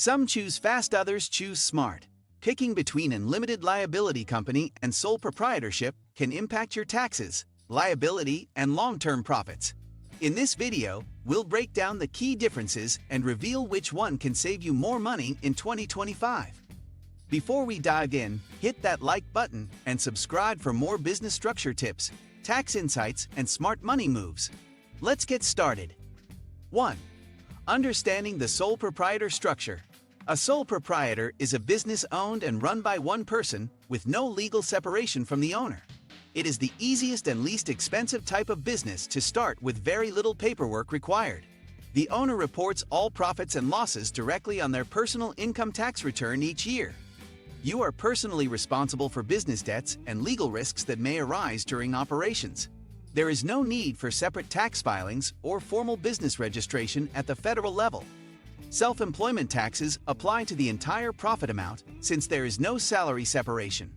Some choose fast, others choose smart. Picking between a limited liability company and sole proprietorship can impact your taxes, liability, and long-term profits. In this video, we'll break down the key differences and reveal which one can save you more money in 2025. Before we dive in, hit that like button and subscribe for more business structure tips, tax insights, and smart money moves. Let's get started. 1. Understanding the sole proprietor structure. A sole proprietor is a business owned and run by one person with no legal separation from the owner. It is the easiest and least expensive type of business to start with very little paperwork required. The owner reports all profits and losses directly on their personal income tax return each year. You are personally responsible for business debts and legal risks that may arise during operations. There is no need for separate tax filings or formal business registration at the federal level. Self-employment taxes apply to the entire profit amount since there is no salary separation.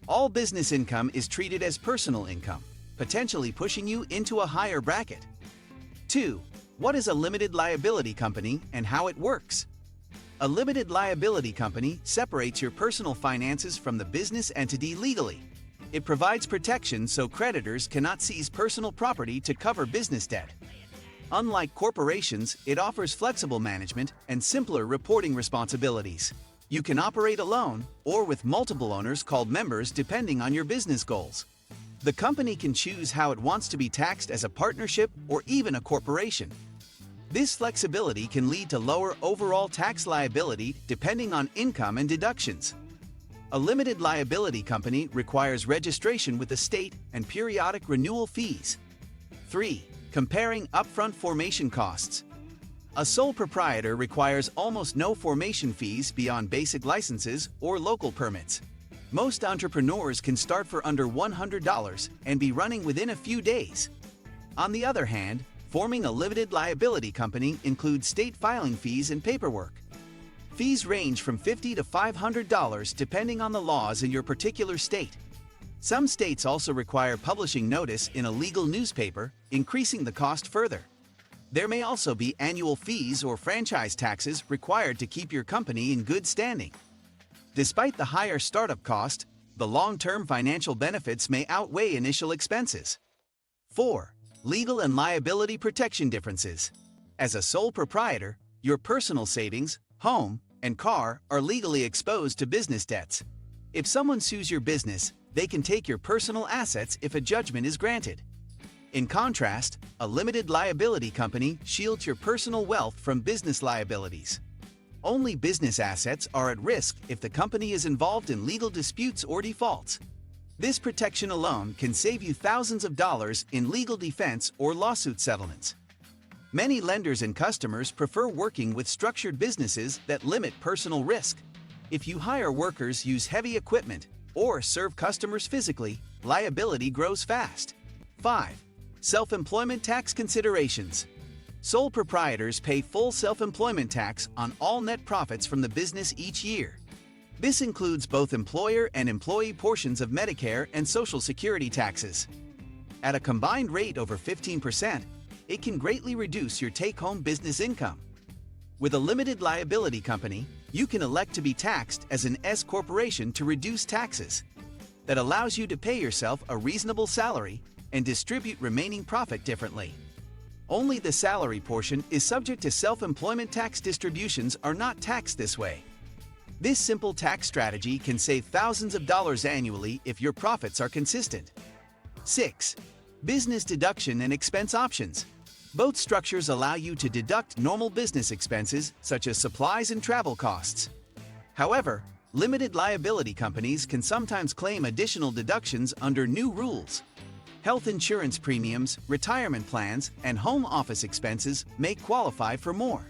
All business income is treated as personal income, potentially pushing you into a higher bracket. 2. What is a limited liability company and how it works? A limited liability company separates your personal finances from the business entity legally. It provides protection so creditors cannot seize personal property to cover business debt. Unlike corporations, it offers flexible management and simpler reporting responsibilities. You can operate alone or with multiple owners called members depending on your business goals. The company can choose how it wants to be taxed as a partnership or even a corporation. This flexibility can lead to lower overall tax liability depending on income and deductions. A limited liability company requires registration with the state and periodic renewal fees. 3. Comparing upfront formation costs. A sole proprietor requires almost no formation fees beyond basic licenses or local permits. Most entrepreneurs can start for under $100 and be running within a few days. On the other hand, forming a limited liability company includes state filing fees and paperwork. Fees range from $50 to $500 depending on the laws in your particular state. Some states also require publishing notice in a legal newspaper, increasing the cost further. There may also be annual fees or franchise taxes required to keep your company in good standing. Despite the higher startup cost, the long-term financial benefits may outweigh initial expenses. 4. Legal and liability protection differences. As a sole proprietor, your personal savings, home, and car are legally exposed to business debts. If someone sues your business, they can take your personal assets if a judgment is granted. In contrast, a limited liability company shields your personal wealth from business liabilities. Only business assets are at risk if the company is involved in legal disputes or defaults. This protection alone can save you thousands of dollars in legal defense or lawsuit settlements. Many lenders and customers prefer working with structured businesses that limit personal risk. If you hire workers, use heavy equipment, or serve customers physically, liability grows fast. 5. Self-employment tax considerations. Sole proprietors pay full self-employment tax on all net profits from the business each year. This includes both employer and employee portions of Medicare and Social Security taxes. At a combined rate over 15%, it can greatly reduce your take-home business income. With a limited liability company, you can elect to be taxed as an S corporation to reduce taxes. That allows you to pay yourself a reasonable salary and distribute remaining profit differently. Only the salary portion is subject to self-employment tax. Distributions are not taxed this way. This simple tax strategy can save thousands of dollars annually if your profits are consistent. 6. Business deduction and expense options. Both structures allow you to deduct normal business expenses such as supplies and travel costs. However, limited liability companies can sometimes claim additional deductions under new rules. Health insurance premiums, retirement plans, and home office expenses may qualify for more.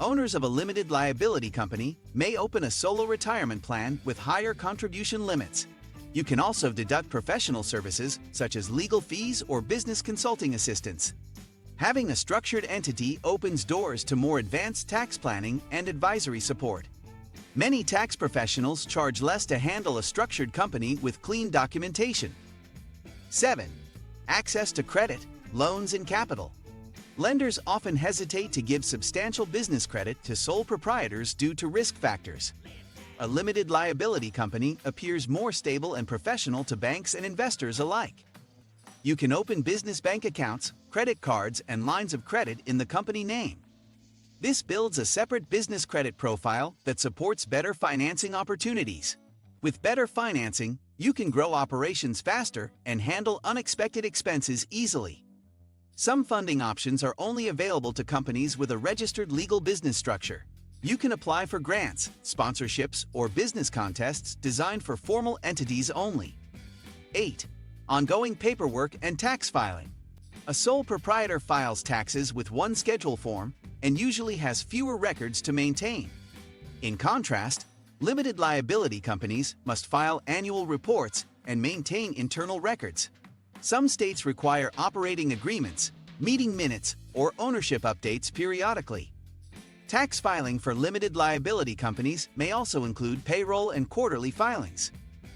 Owners of a limited liability company may open a solo retirement plan with higher contribution limits. You can also deduct professional services such as legal fees or business consulting assistance. Having a structured entity opens doors to more advanced tax planning and advisory support. Many tax professionals charge less to handle a structured company with clean documentation. 7. Access to credit, loans, and capital. Lenders often hesitate to give substantial business credit to sole proprietors due to risk factors. A limited liability company appears more stable and professional to banks and investors alike. You can open business bank accounts, credit cards, and lines of credit in the company name. This builds a separate business credit profile that supports better financing opportunities. With better financing, you can grow operations faster and handle unexpected expenses easily. Some funding options are only available to companies with a registered legal business structure. You can apply for grants, sponsorships, or business contests designed for formal entities only. 8. Ongoing paperwork and tax filing. A sole proprietor files taxes with one schedule form and usually has fewer records to maintain. In contrast, limited liability companies must file annual reports and maintain internal records. Some states require operating agreements, meeting minutes, or ownership updates periodically. Tax filing for limited liability companies may also include payroll and quarterly filings.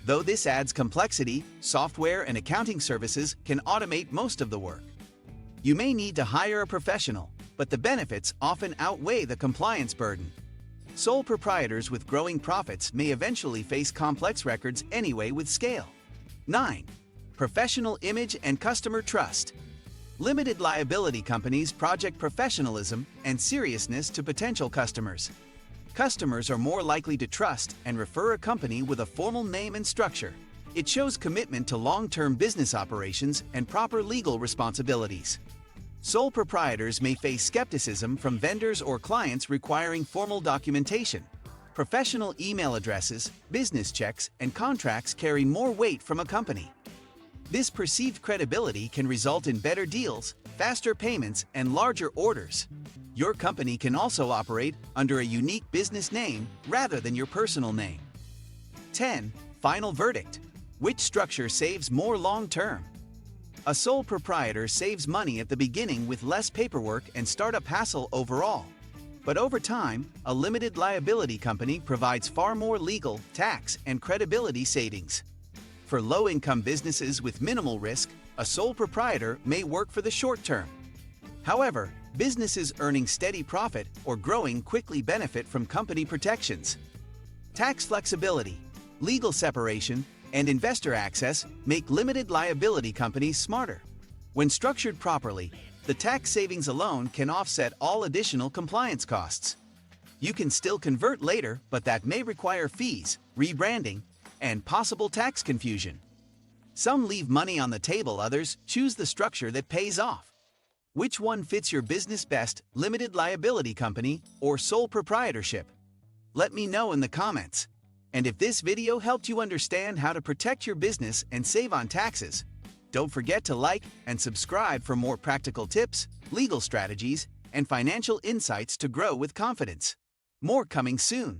Though this adds complexity, software and accounting services can automate most of the work. You may need to hire a professional, but the benefits often outweigh the compliance burden. Sole proprietors with growing profits may eventually face complex records anyway with scale. 9. Professional image and customer trust. Limited liability companies project professionalism and seriousness to potential customers. Customers are more likely to trust and refer a company with a formal name and structure. It shows commitment to long-term business operations and proper legal responsibilities. Sole proprietors may face skepticism from vendors or clients requiring formal documentation. Professional email addresses, business checks, and contracts carry more weight from a company. This perceived credibility can result in better deals, faster payments, and larger orders. Your company can also operate under a unique business name rather than your personal name. 10. Final verdict. Which structure saves more long-term? A sole proprietor saves money at the beginning with less paperwork and startup hassle overall. But over time, a limited liability company provides far more legal, tax, and credibility savings. For low-income businesses with minimal risk, a sole proprietor may work for the short term. However, businesses earning steady profit or growing quickly benefit from company protections. Tax flexibility, legal separation, and investor access make limited liability companies smarter. When structured properly, the tax savings alone can offset all additional compliance costs. You can still convert later, but that may require fees, rebranding, and possible tax confusion. Some leave money on the table, others choose the structure that pays off. Which one fits your business best, limited liability company or sole proprietorship? Let me know in the comments. And if this video helped you understand how to protect your business and save on taxes, don't forget to like and subscribe for more practical tips, legal strategies, and financial insights to grow with confidence. More coming soon.